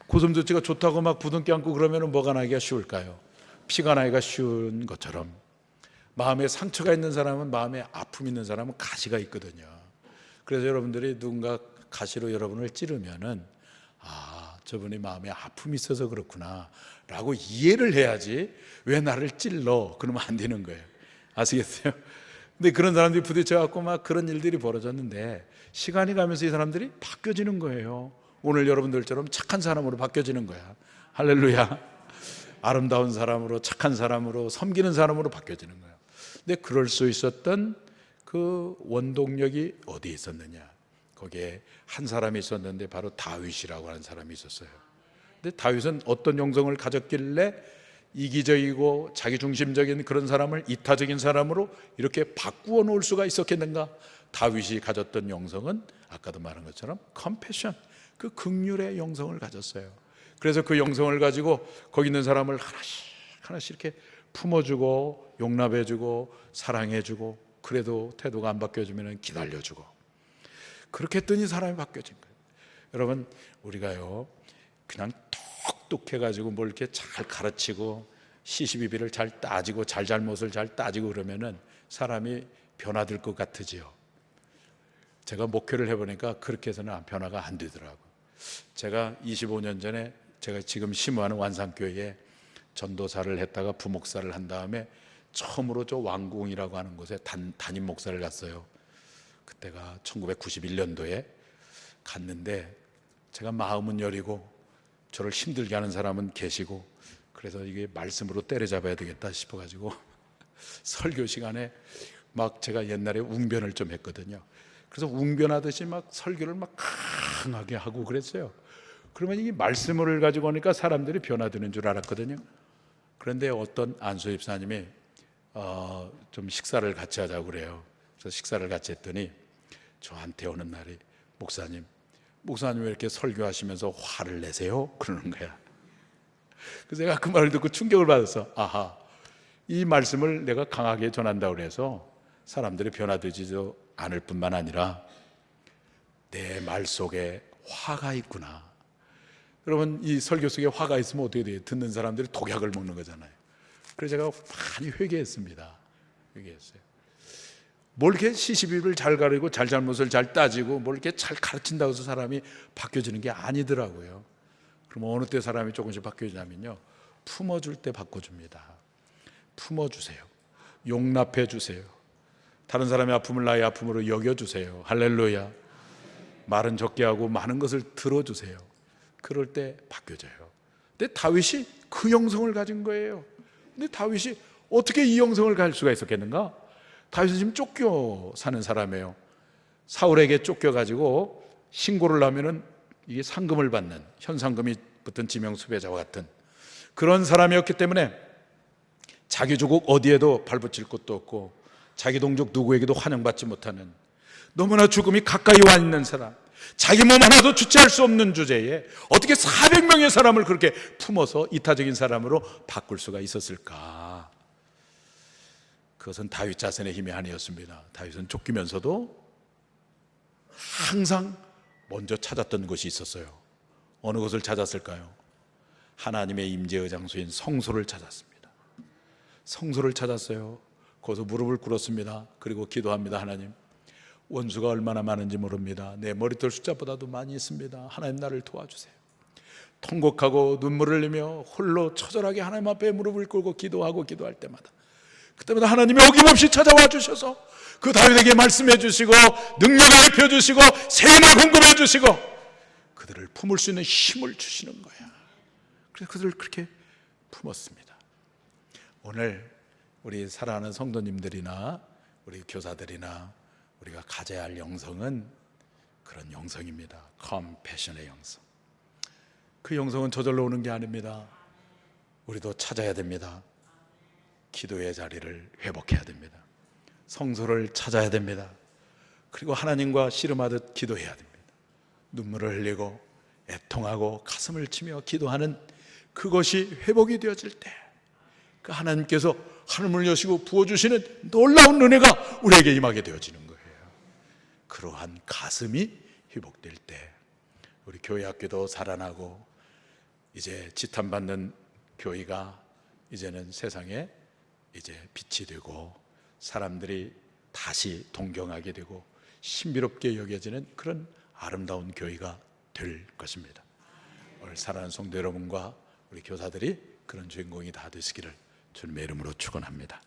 고슴도치가 좋다고 막 부둥켜 안고 그러면 뭐가 나기가 쉬울까요? 피가 나기가 쉬운 것처럼 마음에 상처가 있는 사람은, 마음에 아픔이 있는 사람은 가시가 있거든요. 그래서 여러분들이 누군가 가시로 여러분을 찌르면은 저분이 마음에 아픔이 있어서 그렇구나 라고 이해를 해야지 왜 나를 찔러? 그러면 안 되는 거예요. 아시겠어요? 근데 그런 사람들이 부딪혀갖고 막 그런 일들이 벌어졌는데 시간이 가면서 이 사람들이 바뀌어지는 거예요. 오늘 여러분들처럼 착한 사람으로 바뀌어지는 거야. 할렐루야. 아름다운 사람으로, 착한 사람으로, 섬기는 사람으로 바뀌어지는 거예요. 근데 그럴 수 있었던 그 원동력이 어디에 있었느냐? 거기에 한 사람이 있었는데 바로 다윗이라고 하는 사람이 있었어요. 근데 다윗은 어떤 영성을 가졌길래 이기적이고 자기중심적인 그런 사람을 이타적인 사람으로 이렇게 바꾸어 놓을 수가 있었겠는가? 다윗이 가졌던 영성은 아까도 말한 것처럼 컴패션, 그 긍휼의 영성을 가졌어요. 그래서 그 영성을 가지고 거기 있는 사람을 하나씩 하나씩 이렇게 품어주고 용납해주고 사랑해주고, 그래도 태도가 안 바뀌어지면 기다려주고, 그렇게 했더니 사람이 바뀌어진 거예요. 여러분, 우리가요 그냥 똑똑해가지고 뭘 이렇게 잘 가르치고 시시비비를 잘 따지고 잘잘못을 잘 따지고 그러면은 사람이 변화될 것 같으지요. 제가 목회를 해보니까 그렇게 해서는 변화가 안 되더라고요. 제가 25년 전에 제가 지금 심호하는 완산교회에 전도사를 했다가 부목사를 한 다음에 처음으로 저 왕궁이라고 하는 곳에 담임 목사를 갔어요. 그때가 1991년도에 갔는데 제가 마음은 여리고 저를 힘들게 하는 사람은 계시고, 그래서 이게 말씀으로 때려잡아야 되겠다 싶어가지고 설교 시간에 막 제가 옛날에 웅변을 좀 했거든요. 그래서 웅변하듯이 막 설교를 막 강하게 하고 그랬어요. 그러면 이 말씀을 가지고 오니까 사람들이 변화되는 줄 알았거든요. 그런데 어떤 안수 집사님이 좀 식사를 같이 하자고 그래요. 그래서 식사를 같이 했더니 저한테 오는 날이, 목사님 왜 이렇게 설교하시면서 화를 내세요? 그러는 거야. 그래서 내가 그 말을 듣고 충격을 받았어. 아하, 이 말씀을 내가 강하게 전한다고 해서 사람들이 변화되지도 않을 뿐만 아니라 내 말 속에 화가 있구나. 여러분, 이 설교 속에 화가 있으면 어떻게 돼요? 듣는 사람들이 독약을 먹는 거잖아요. 그래서 제가 많이 회개했습니다. 회개했어요. 뭘 이렇게 시시비비를 잘 가리고 잘잘못을 잘 따지고 뭘 이렇게 잘 가르친다고 해서 사람이 바뀌어지는 게 아니더라고요. 그럼 어느 때 사람이 조금씩 바뀌어지냐면요, 품어줄 때 바꿔줍니다. 품어주세요. 용납해 주세요. 다른 사람의 아픔을 나의 아픔으로 여겨주세요. 할렐루야. 말은 적게 하고 많은 것을 들어주세요. 그럴 때 바뀌어져요. 근데 다윗이 그 영성을 가진 거예요. 근데 다윗이 어떻게 이 영성을 가질 수가 있었겠는가? 다윗은 지금 쫓겨 사는 사람이에요. 사울에게 쫓겨가지고 신고를 하면은 이게 상금을 받는, 현상금이 붙은 지명 수배자와 같은 그런 사람이었기 때문에 자기 조국 어디에도 발붙일 곳도 없고 자기 동족 누구에게도 환영받지 못하는, 너무나 죽음이 가까이 와 있는 사람, 자기 몸 하나도 주체할 수 없는 주제에 어떻게 400명의 사람을 그렇게 품어서 이타적인 사람으로 바꿀 수가 있었을까? 그것은 다윗 자신의 힘이 아니었습니다. 다윗은 쫓기면서도 항상 먼저 찾았던 것이 있었어요. 어느 것을 찾았을까요? 하나님의 임재의 장소인 성소를 찾았습니다. 성소를 찾았어요. 거기서 무릎을 꿇었습니다. 그리고 기도합니다. 하나님, 원수가 얼마나 많은지 모릅니다. 내 머리털 숫자보다도 많이 있습니다. 하나님, 나를 도와주세요. 통곡하고 눈물을 흘리며 홀로 처절하게 하나님 앞에 무릎을 꿇고 기도할 때마다 그때마다 하나님이 어김없이 찾아와 주셔서 그 다윗에게 말씀해 주시고 능력을 입혀 주시고 세임을 공급해 주시고 그들을 품을 수 있는 힘을 주시는 거야. 그래서 그들을 그렇게 품었습니다. 오늘 우리 사랑하는 성도님들이나 우리 교사들이나 우리가 가져야 할 영성은 그런 영성입니다. 컴패션의 영성. 그 영성은 저절로 오는 게 아닙니다. 우리도 찾아야 됩니다. 기도의 자리를 회복해야 됩니다. 성소를 찾아야 됩니다. 그리고 하나님과 씨름하듯 기도해야 됩니다. 눈물을 흘리고 애통하고 가슴을 치며 기도하는 그것이 회복이 되어질 때 그 하나님께서 하늘을 여시고 부어주시는 놀라운 은혜가 우리에게 임하게 되어지는 거예요. 그러한 가슴이 회복될 때 우리 교회 학교도 살아나고 이제 지탄받는 교회가 이제는 세상에 이제 빛이 되고 사람들이 다시 동경하게 되고 신비롭게 여겨지는 그런 아름다운 교회가 될 것입니다. 오늘 사랑하는 성도 여러분과 우리 교사들이 그런 주인공이 다 되시기를 주님의 이름으로 축원합니다.